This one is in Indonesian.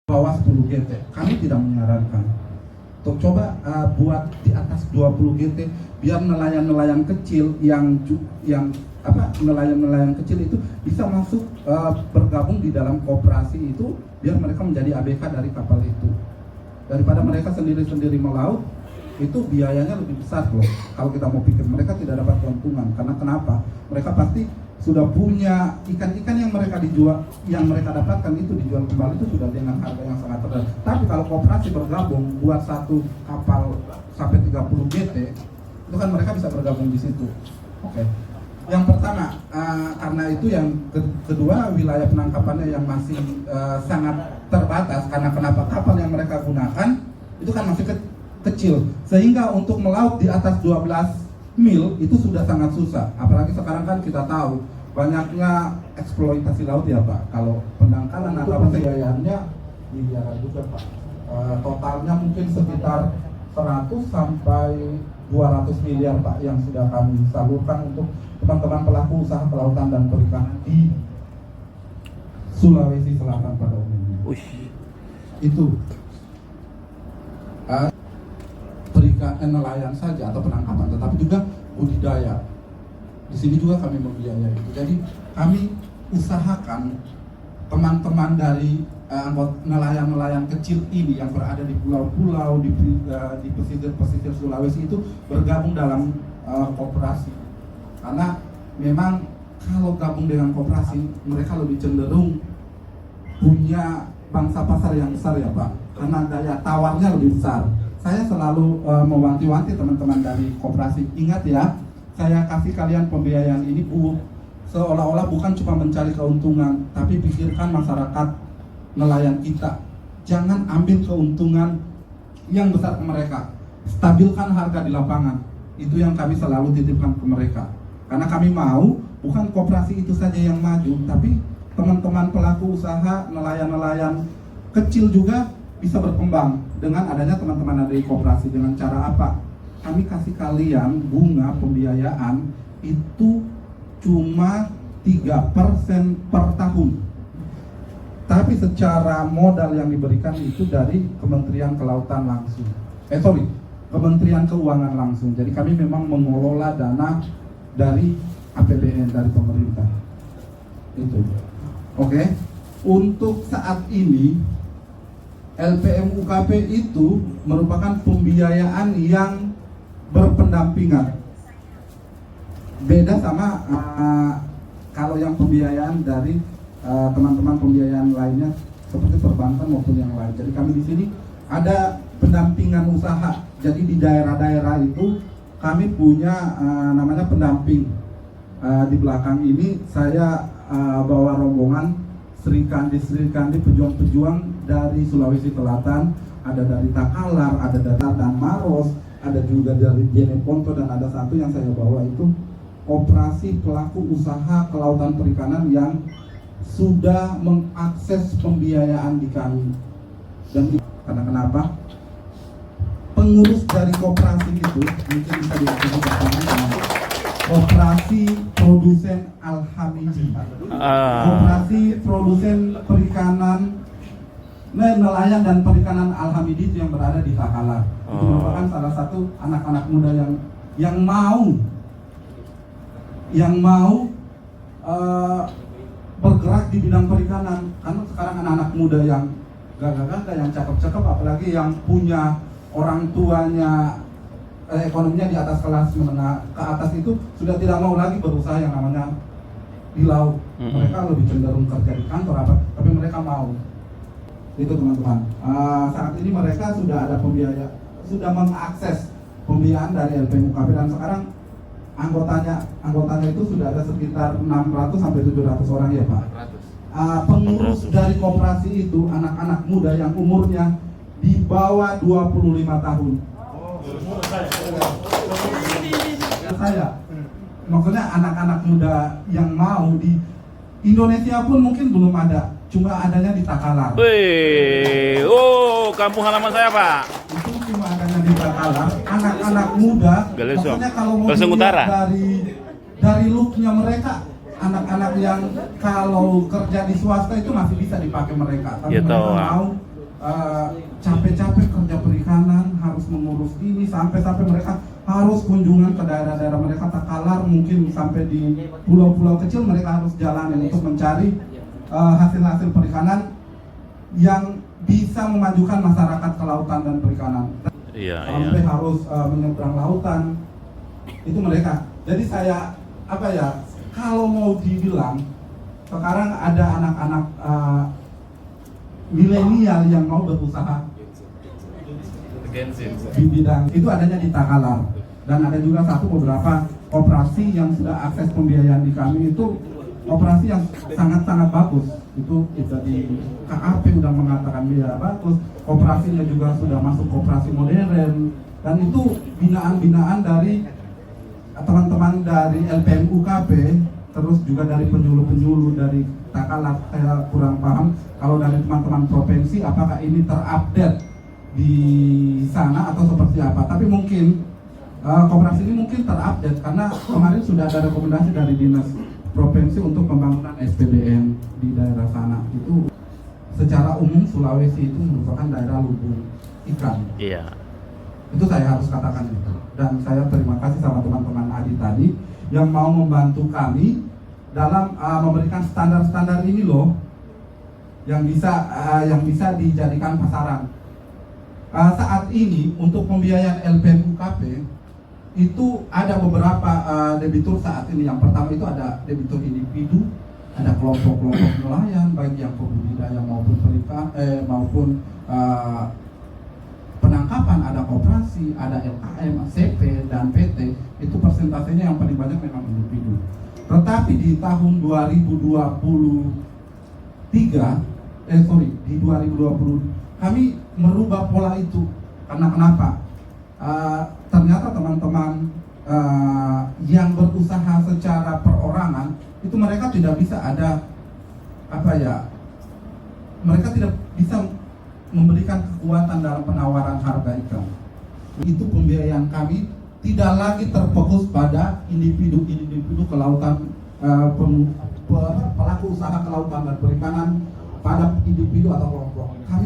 bawah 10 GT. Kami tidak menyarankan. Untuk coba buat di atas 20 GT biar nelayan-nelayan kecil yang nelayan-nelayan kecil itu bisa masuk bergabung di dalam koperasi itu biar mereka menjadi ABK dari kapal itu. Daripada mereka sendiri-sendiri melaut, itu biayanya lebih besar loh. Kalau kita mau pikir, mereka tidak dapat keuntungan. Karena kenapa? Mereka pasti sudah punya ikan-ikan yang mereka dijual, yang mereka dapatkan itu dijual kembali itu sudah dengan harga yang sangat rendah. Tapi kalau koperasi bergabung buat satu kapal sampai 30 GT, itu kan mereka bisa bergabung di situ. Oke. Yang pertama, karena itu yang kedua, wilayah penangkapannya yang masih sangat terbatas. Karena kenapa? Kapal yang mereka gunakan itu kan masih kecil, sehingga untuk melaut di atas 12 mil itu sudah sangat susah. Apalagi sekarang kan kita tahu banyaknya eksploitasi laut ya Pak. Kalau pendangkalan atau pembiayaannya miliaran juga Pak. Totalnya mungkin sekitar 100 sampai 200 miliar Pak yang sudah kami salurkan untuk teman-teman pelaku usaha kelautan dan perikanan di Sulawesi Selatan pada umumnya. Itu nelayan saja atau penangkapan, tetapi juga budidaya. Di sini juga kami membiayai itu. Jadi kami usahakan teman-teman dari nelayan-nelayan kecil ini yang berada di pulau-pulau di pesisir Sulawesi itu bergabung dalam koperasi. Karena memang kalau gabung dengan koperasi, mereka lebih cenderung punya pangsa pasar yang besar ya Pak. Karena daya tawarnya lebih besar. Saya selalu mewanti-wanti teman-teman dari koperasi, ingat ya, saya kasih kalian pembiayaan ini seolah-olah bukan cuma mencari keuntungan, tapi pikirkan masyarakat nelayan kita. Jangan ambil keuntungan yang besar ke mereka, stabilkan harga di lapangan. Itu yang kami selalu titipkan ke mereka. Karena kami mau bukan koperasi itu saja yang maju, tapi teman-teman pelaku usaha nelayan-nelayan kecil juga bisa berkembang dengan adanya teman-teman dari koperasi. Dengan cara apa? Kami kasih kalian bunga pembiayaan itu cuma 3% per tahun. Tapi secara modal yang diberikan itu dari Kementerian Kelautan langsung. Kementerian Keuangan langsung. Jadi kami memang mengelola dana dari APBN, dari pemerintah. Itu. Oke. Untuk saat ini LPM UKP itu merupakan pembiayaan yang berpendampingan. Beda sama kalau yang pembiayaan dari teman-teman pembiayaan lainnya seperti perbankan maupun yang lain. Jadi kami di sini ada pendampingan usaha. Jadi di daerah-daerah itu kami punya namanya pendamping. Di belakang ini saya bawa rombongan Sri Kandi pejuang-pejuang dari Sulawesi Selatan, ada dari Takalar, ada dari dan Maros, ada juga dari Jeneponto, dan ada satu yang saya bawa itu operasi pelaku usaha kelautan perikanan yang sudah mengakses pembiayaan di kami. Dan karena kenapa? Pengurus dari koperasi itu mungkin bisa dilakukan bersama dengan Koperasi Produsen Alhamidi, Koperasi Produsen Perikanan Nelayan dan Perikanan Alhamidi itu yang berada di Takalar. Itu merupakan salah satu anak-anak muda yang mau bergerak di bidang perikanan. Karena sekarang anak-anak muda yang gagah-gagah, yang cakep-cakep, apalagi yang punya orang tuanya ekonominya di atas kelas menengah ke atas itu sudah tidak mau lagi berusaha yang namanya di laut. Mereka lebih cenderung kerja di kantor tapi mereka mau. Itu teman-teman. Saat ini mereka sudah ada sudah mengakses pembiayaan dari LPM UKP, dan sekarang anggotanya itu sudah ada sekitar 600 sampai 700 orang ya Pak. Pengurus dari koperasi itu anak-anak muda yang umurnya di bawah 25 tahun. Saya maksudnya anak-anak muda yang mau di Indonesia pun mungkin belum ada, cuma adanya di Takalar. Kampung halaman saya Pak. Itu cuma adanya di Takalar. Anak-anak muda, maksudnya kalau mau dilihat dari looknya mereka, anak-anak yang kalau kerja di swasta itu masih bisa dipakai mereka, tapi mereka mau capek-capek kerja perikanan, harus mengurus ini sampai mereka harus kunjungan ke daerah-daerah mereka Takalar, mungkin sampai di pulau-pulau kecil mereka harus jalanin untuk mencari hasil-hasil perikanan yang bisa memajukan masyarakat kelautan dan perikanan. Sampai harus menyeberang lautan, itu mereka. Jadi saya kalau mau dibilang sekarang ada anak-anak milenial yang mau berusaha di bidang itu adanya di Takalar, dan ada juga beberapa operasi yang sudah akses pembiayaan di kami itu operasi yang sangat-sangat bagus. Itu di KAP udah mengatakan biaya bagus, operasinya juga sudah masuk operasi modern, dan itu binaan-binaan dari teman-teman dari LPM UKP, terus juga dari penyuluh-penyuluh dari Takalar. Saya kurang paham kalau dari teman-teman provinsi apakah ini terupdate di sana atau seperti apa, tapi mungkin koperasi ini mungkin terupdate karena kemarin sudah ada rekomendasi dari dinas provinsi untuk pembangunan SPBN di daerah sana. Itu secara umum Sulawesi itu merupakan daerah lumbung ikan. Iya. Itu saya harus katakan itu. Dan saya terima kasih sama teman-teman Adi tadi yang mau membantu kami dalam memberikan standar-standar ini loh, yang bisa dijadikan pasaran. Saat ini untuk pembiayaan LPM UKP itu ada beberapa debitur saat ini. Yang pertama itu ada debitur individu, ada kelompok-kelompok nelayan baik yang pembudidaya maupun penangkapan, ada koperasi, ada LKM, CP dan PT. Itu persentasenya yang paling banyak memang individu. Tetapi di tahun 2020 kami merubah pola itu. Karena kenapa? Ternyata teman-teman yang berusaha secara perorangan itu mereka tidak bisa mereka tidak bisa memberikan kekuatan dalam penawaran harga ikan. Itu pembiayaan kami tidak lagi terfokus pada individu kelautan, pelaku usaha kelautan dan perikanan, pada individu atau kelompok. Kami